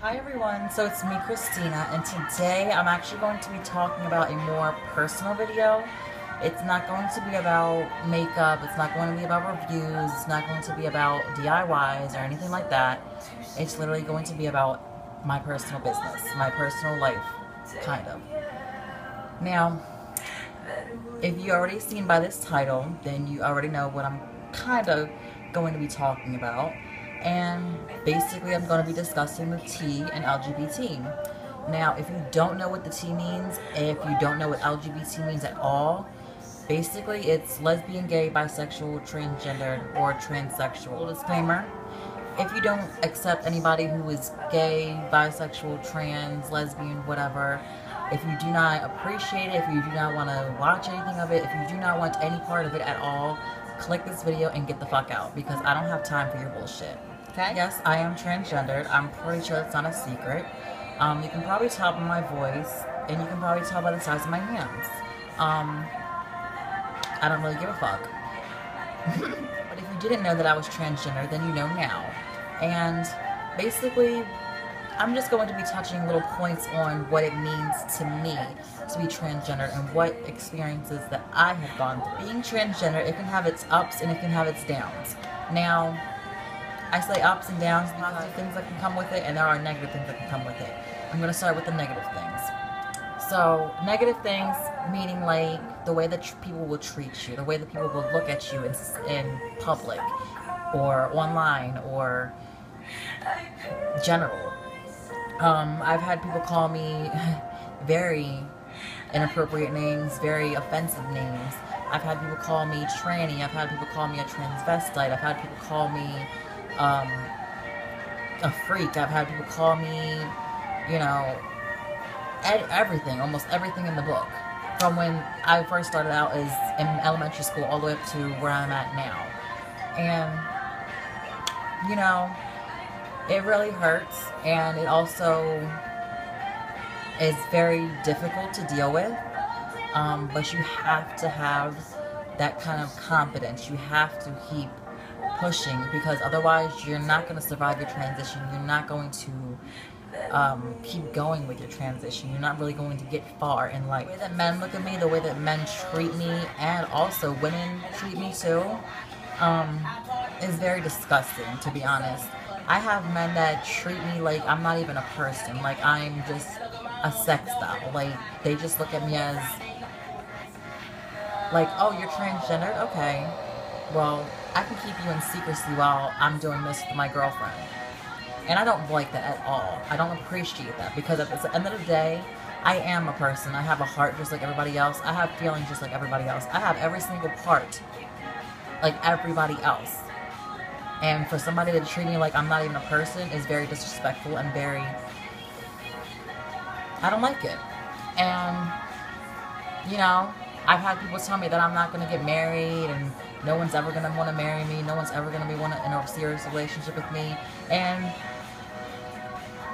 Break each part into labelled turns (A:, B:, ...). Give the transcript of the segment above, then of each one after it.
A: Hi everyone, so it's me Christina, and today I'm actually going to be talking about a more personal video. It's not going to be about makeup, it's not going to be about reviews, it's not going to be about DIYs or anything like that. It's literally going to be about my personal business, my personal life, kind of. Now, if you already seen by this title, then you already know what I'm kind of going to be talking about. And basically I'm going to be discussing the T in LGBT. Now, if you don't know what the T means, if you don't know what LGBT means at all, basically it's lesbian, gay, bisexual, transgendered, or transsexual. Disclaimer: if you don't accept anybody who is gay, bisexual, trans, lesbian, whatever, if you do not appreciate it, if you do not want to watch anything of it, if you do not want any part of it at all, click this video and get the fuck out, because I don't have time for your bullshit. Okay? Yes, I am transgendered. I'm pretty sure it's not a secret. You can probably tell by my voice, and you can probably tell by the size of my hands. I don't really give a fuck. But if you didn't know that I was transgender, then you know now. And basically, I'm just going to be touching little points on what it means to me to be transgender and what experiences that I have gone through. Being transgender, it can have its ups and it can have its downs. Now, I say ups and downs because there are things that can come with it and there are negative things that can come with it. I'm going to start with the negative things. So, negative things meaning like the way that people will treat you, the way that people will look at you in public or online or general. I've had people call me very inappropriate names, very offensive names. I've had people call me tranny. I've had people call me a transvestite. I've had people call me a freak. I've had people call me, you know, everything, almost everything in the book. From when I first started out as in elementary school all the way up to where I'm at now. And, you know, it really hurts, and it also is very difficult to deal with, but you have to have that kind of confidence. You have to keep pushing, because otherwise you're not going to survive your transition. You're not going to keep going with your transition. You're not really going to get far in life. The way that men look at me, the way that men treat me, and also women treat me too, is very disgusting, to be honest. I have men that treat me like I'm not even a person, like I'm just a sex doll. Like, they just look at me as, like, oh, you're transgendered? Okay. Well, I can keep you in secrecy while I'm doing this with my girlfriend. And I don't like that at all. I don't appreciate that, because at the end of the day, I am a person. I have a heart just like everybody else. I have feelings just like everybody else. I have every single part like everybody else. And for somebody to treat me like I'm not even a person is very disrespectful and very... I don't like it. And, you know, I've had people tell me that I'm not going to get married and no one's ever going to want to marry me. No one's ever going to be in a serious relationship with me. And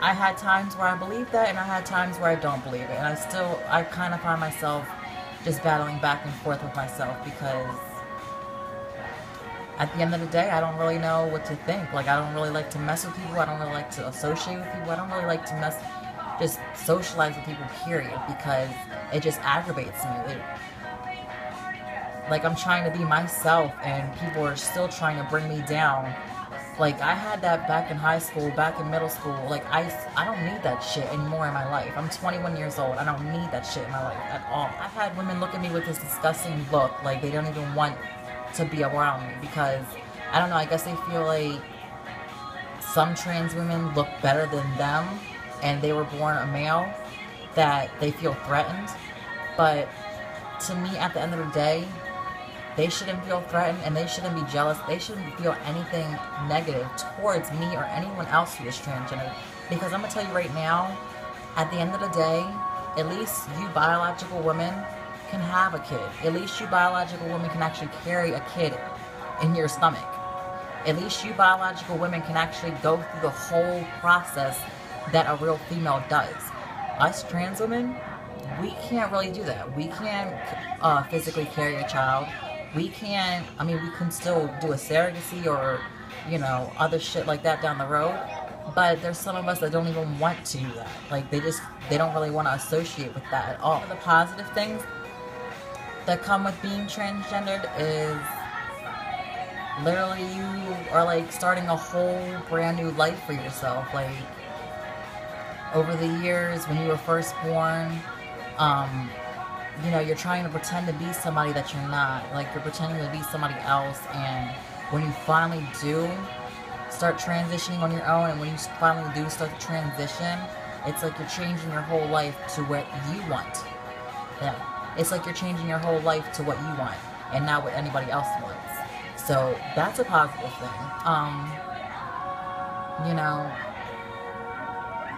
A: I had times where I believe that, and I had times where I don't believe it. And I kind of find myself just battling back and forth with myself, because at the end of the day, I don't really know what to think. Like, I don't really like to mess with people. I don't really like to associate with people. I don't really like to just socialize with people, period, because it just aggravates me. Like, I'm trying to be myself, and people are still trying to bring me down. Like, I had that back in high school, back in middle school. Like, I don't need that shit anymore in my life. I'm 21 years old. I don't need that shit in my life at all. I've had women look at me with this disgusting look, like they don't even want to be around me, because I don't know, I guess they feel like some trans women look better than them and they were born a male, that they feel threatened. But to me, at the end of the day, they shouldn't feel threatened, and they shouldn't be jealous. They shouldn't feel anything negative towards me or anyone else who is transgender, because I'm gonna tell you right now, at the end of the day, at least you biological women can have a kid. At least you biological women can actually carry a kid in your stomach. At least you biological women can actually go through the whole process that a real female does. Us trans women, we can't really do that. We can't physically carry a child. We can still do a surrogacy or, you know, other shit like that down the road. But there's some of us that don't even want to do that. Like, they don't really want to associate with that at all. The positive things that come with being transgendered is literally you are like starting a whole brand new life for yourself. Like, over the years when you were first born, you know, you're trying to pretend to be somebody that you're not. Like, you're pretending to be somebody else, and when you finally do start transitioning on your own, and when you finally do start to transition, it's like you're changing your whole life to what you want. Yeah. It's like you're changing your whole life to what you want, and not what anybody else wants. So that's a positive thing. You know,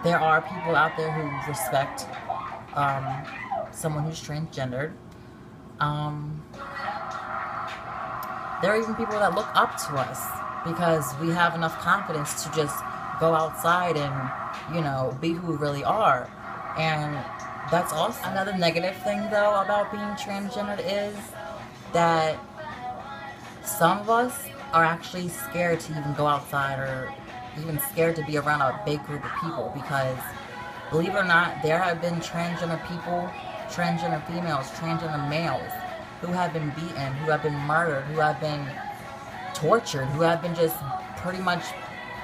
A: there are people out there who respect someone who's transgendered. There are even people that look up to us because we have enough confidence to just go outside and, you know, be who we really are. And that's also another negative thing, though, about being transgendered is that some of us are actually scared to even go outside, or even scared to be around a big group of people, because believe it or not, there have been transgender people, transgender females, transgender males who have been beaten, who have been murdered, who have been tortured, who have been just pretty much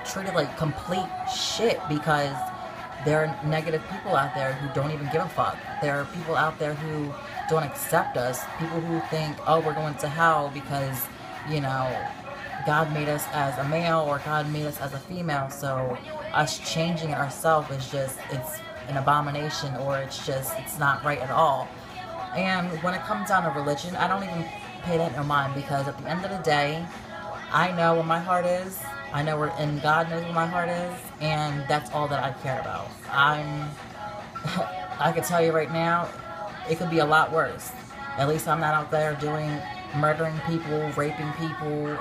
A: treated like complete shit because there are negative people out there who don't even give a fuck. There are people out there who don't accept us, people who think, oh, we're going to hell because, you know, God made us as a male or God made us as a female, so us changing it ourselves is just, it's an abomination, or it's not right at all. And when it comes down to religion, I don't even pay that no mind, because at the end of the day, I know where my heart is, I know where, and God knows where my heart is, and that's all that I care about. I could tell you right now, it could be a lot worse. At least I'm not out there murdering people, raping people,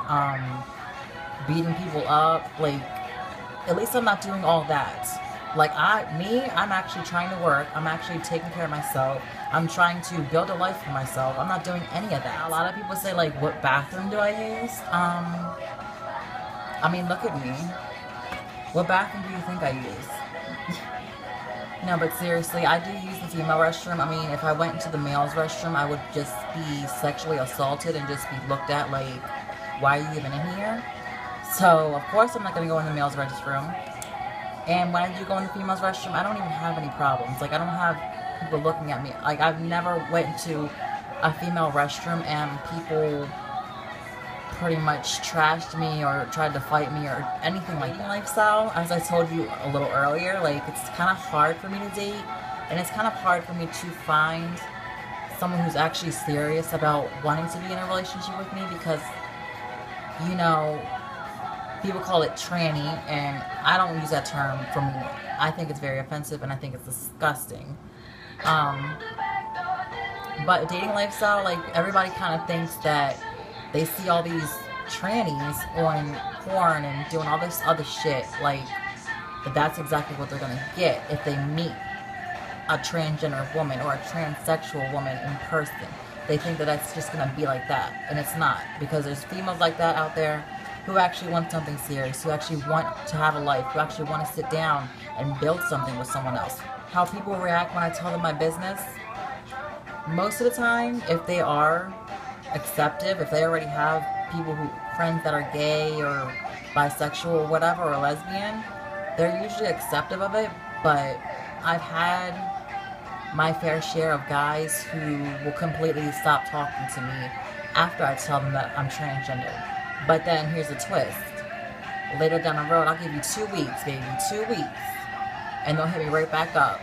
A: beating people up. Like, at least I'm not doing all that. Like, I'm actually trying to work. I'm actually taking care of myself. I'm trying to build a life for myself. I'm not doing any of that. A lot of people say, like, what bathroom do I use? I mean, look at me. What bathroom do you think I use? No, but seriously, I do use the female restroom. I mean, if I went into the male's restroom, I would just be sexually assaulted and just be looked at like, why are you even in here? So, of course, I'm not going to go in the male's restroom. And when I do go in the female's restroom, I don't even have any problems. Like, I don't have people looking at me. Like, I've never went into a female restroom and people pretty much trashed me or tried to fight me or anything like that. Lifestyle, as I told you a little earlier, like, it's kind of hard for me to date, and it's kind of hard for me to find someone who's actually serious about wanting to be in a relationship with me, because, you know, people call it tranny, and I don't use that term for me. I think it's very offensive, and I think it's disgusting. But dating lifestyle, like, everybody kind of thinks that they see all these trannies on porn and doing all this other shit, like, that's exactly what they're gonna get if they meet a transgender woman or a transsexual woman in person. They think that that's just gonna be like that, and it's not, because there's females like that out there who actually want something serious, who actually want to have a life, who actually want to sit down and build something with someone else. How people react when I tell them my business, most of the time, if they are acceptive, if they already have friends that are gay or bisexual or whatever, or lesbian, they're usually acceptive of it. But I've had my fair share of guys who will completely stop talking to me after I tell them that I'm transgender. But then here's a twist. Later down the road, I'll give you 2 weeks, baby, 2 weeks, and they'll hit me right back up,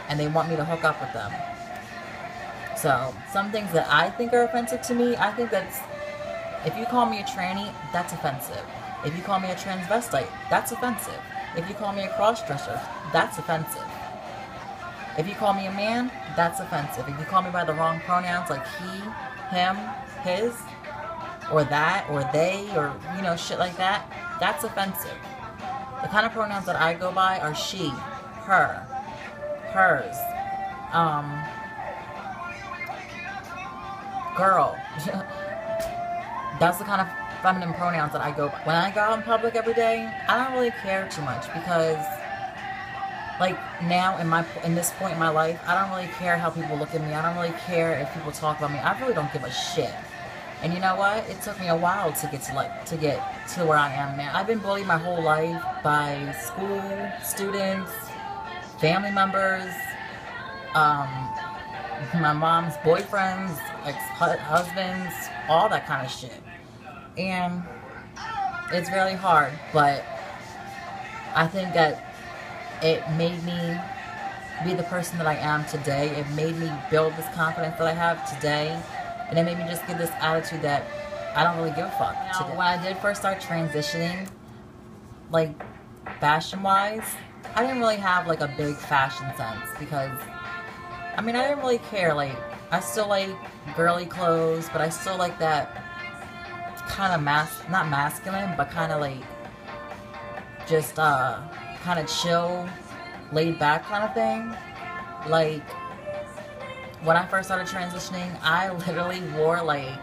A: and they want me to hook up with them. So, some things that I think are offensive to me, I think that's, if you call me a tranny, that's offensive. If you call me a transvestite, that's offensive. If you call me a crossdresser, that's offensive. If you call me a man, that's offensive. If you call me by the wrong pronouns, like he, him, his, or that, or they, or, you know, shit like that, that's offensive. The kind of pronouns that I go by are she, her, hers, girl. That's the kind of feminine pronouns that I go by. When I go out in public every day, I don't really care too much because, like, now in this point in my life, I don't really care how people look at me. I don't really care if people talk about me. I really don't give a shit. And you know what? It took me a while to get to where I am now. I've been bullied my whole life by school, students, family members, my mom's boyfriends, ex-husbands, all that kind of shit. And it's really hard, but I think that it made me be the person that I am today. It made me build this confidence that I have today. And it made me just get this attitude that I don't really give a fuck. Now, when I did first start transitioning, like, fashion-wise, I didn't really have, like, a big fashion sense because, I mean, I didn't really care. Like, I still like girly clothes, but I still like that kind of not masculine, but kind of, like, just, kind of chill, laid back kind of thing. Like, when I first started transitioning, I literally wore like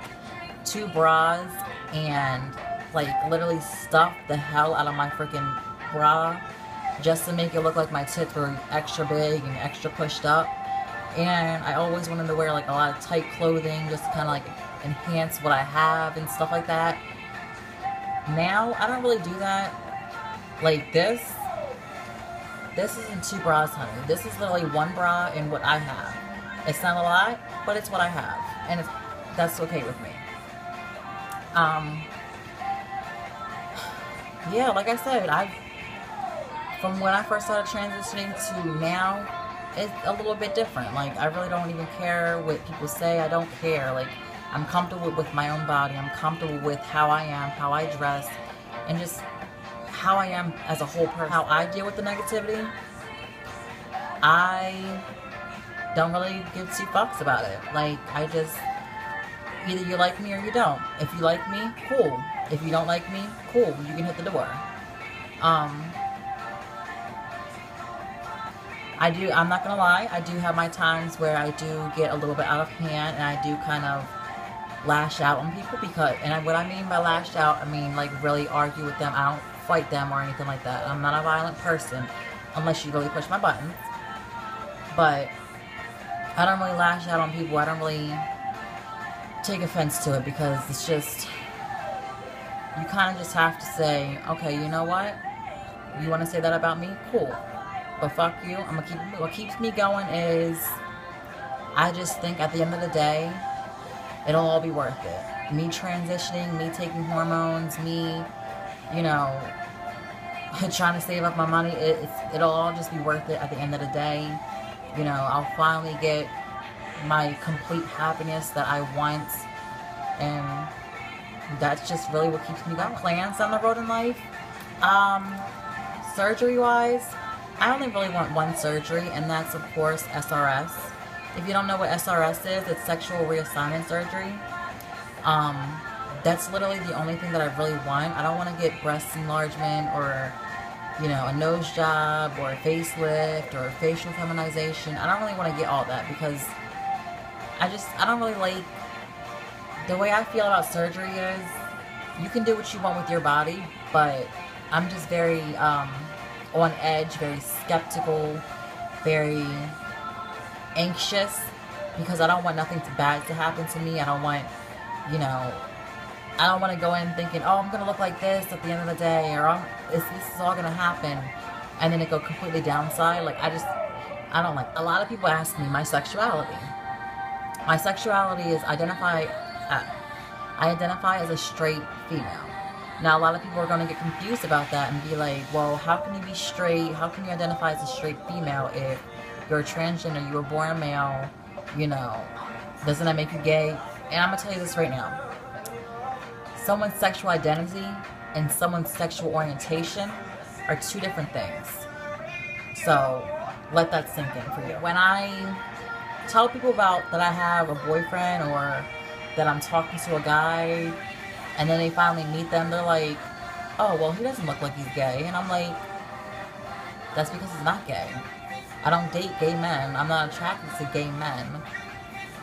A: 2 bras and like literally stuffed the hell out of my freaking bra just to make it look like my tits were extra big and extra pushed up. And I always wanted to wear like a lot of tight clothing just to kind of like enhance what I have and stuff like that. Now, I don't really do that. Like this isn't 2 bras, honey. This is literally 1 bra and what I have. It's not a lot, but it's what I have, and that's okay with me. Yeah, like I said, from when I first started transitioning to now, it's a little bit different. Like, I really don't even care what people say. I don't care. Like, I'm comfortable with my own body. I'm comfortable with how I am, how I dress, and just how I am as a whole person. How I deal with the negativity, I don't really give 2 fucks about it. Like, I just, either you like me or you don't. If you like me, cool. If you don't like me, cool. You can hit the door. I'm not gonna lie, I do have my times where I do get a little bit out of hand and I do kind of lash out on people what I mean by lash out, I mean like really argue with them. I don't fight them or anything like that. I'm not a violent person unless you really push my buttons. But I don't really lash out on people. I don't really take offense to it because it's just, you kind of just have to say, okay, you know what? You want to say that about me? Cool. But fuck you. What keeps me going is, I just think at the end of the day, it'll all be worth it. Me transitioning, me taking hormones, me, you know, trying to save up my money, it'll all just be worth it at the end of the day. You know, I'll finally get my complete happiness that I want, and that's just really what keeps me going. Plans down the road in life, surgery-wise, I only really want 1 surgery, and that's, of course, SRS. If you don't know what SRS is, it's sexual reassignment surgery. That's literally the only thing that I really want. I don't want to get breast enlargement or, you know, a nose job or a facelift or facial feminization. I don't really want to get all that because I don't really like, the way I feel about surgery is, you can do what you want with your body, but I'm just very on edge, very skeptical, very anxious, because I don't want nothing bad to happen to me. I don't want, you know, I don't want to go in thinking, oh, I'm going to look like this at the end of the day, or this is all going to happen, and then it go completely downside. Like, I don't like, a lot of people ask me my sexuality. My sexuality is I identify as a straight female. Now, a lot of people are going to get confused about that and be like, well, how can you be straight? How can you identify as a straight female if you're a transgender, you were born a male, you know, doesn't that make you gay? And I'm going to tell you this right now. Someone's sexual identity and someone's sexual orientation are 2 different things. So, let that sink in for you. When I tell people about that I have a boyfriend or that I'm talking to a guy, and then they finally meet them, they're like, oh, well, he doesn't look like he's gay. And I'm like, that's because he's not gay. I don't date gay men. I'm not attracted to gay men.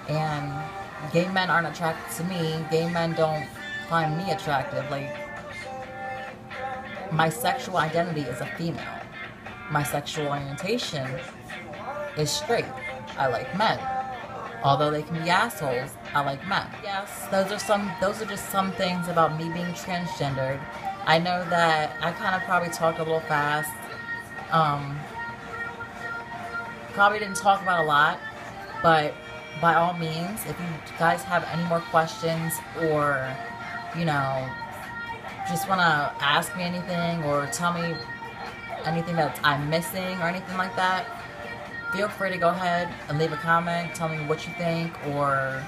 A: And gay men aren't attracted to me. Gay men don't find me attractive. Like, my sexual identity is a female. My sexual orientation is straight. I like men. Although they can be assholes, I like men. Yes, those are just some things about me being transgendered. I know that I kind of probably talked a little fast. Probably didn't talk about a lot, but by all means, if you guys have any more questions, or, you know, just want to ask me anything or tell me anything that I'm missing or anything like that, feel free to go ahead and leave a comment. Tell me what you think, or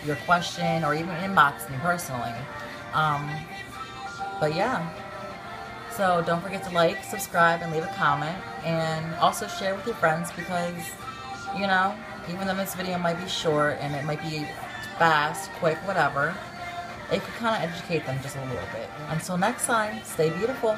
A: your question, or even inbox me personally. But yeah, so don't forget to like, subscribe, and leave a comment, and also share with your friends, because, you know, even though this video might be short and it might be fast, quick, whatever, it could kind of educate them just a little bit. Until next time, stay beautiful.